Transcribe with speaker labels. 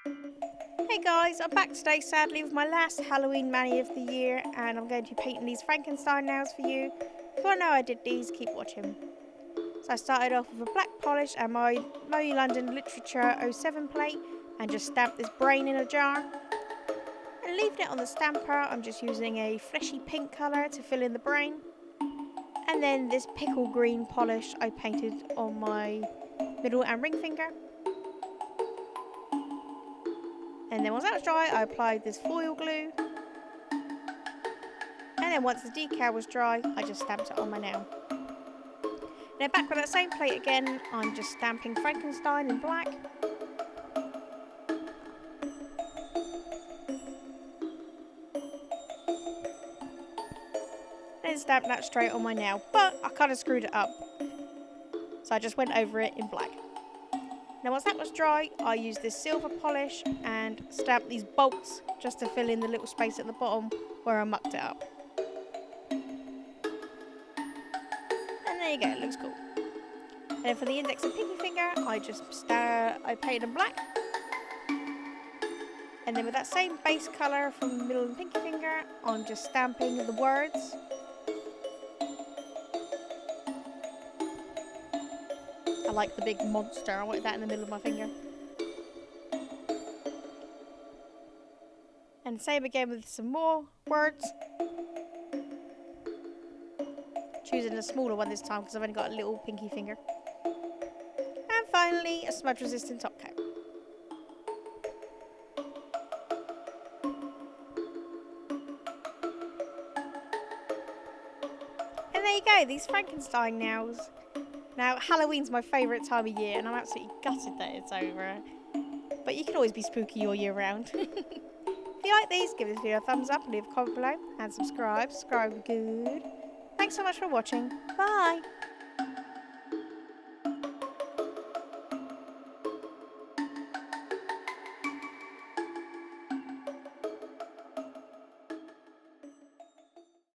Speaker 1: Hey guys, I'm back today sadly with my last Halloween mani of the year, and I'm going to be painting these Frankenstein nails for you. If you want to know how I did these, keep watching. So I started off with a black polish and my Moe London Literature 07 plate and just stamped this brain in a jar. And leaving it on the stamper, I'm just using a fleshy pink colour to fill in the brain. And then this pickle green polish I painted on my middle and ring finger. And then once that was dry, I applied this foil glue. And then once the decal was dry, I just stamped it on my nail. Then back with that same plate again, I'm just stamping Frankenstein in black. And stamp that straight on my nail, but I kind of screwed it up. So I just went over it in black. Now once that was dry, I used this silver polish and stamped these bolts just to fill in the little space at the bottom where I mucked it up. And there you go, it looks cool. And then for the index and pinky finger, I painted them black. And then with that same base colour from the middle and pinky finger, I'm just stamping the words. I like the big monster, I want that in the middle of my finger. And same again with some more words. Choosing a smaller one this time because I've only got a little pinky finger. And finally, a smudge resistant top coat. And there you go, these Frankenstein nails. Now, Halloween's my favourite time of year and I'm absolutely gutted that it's over. But you can always be spooky all year round. If you like these, give this video a thumbs up and leave a comment below. And subscribe. Subscribe would be good. Thanks so much for watching. Bye!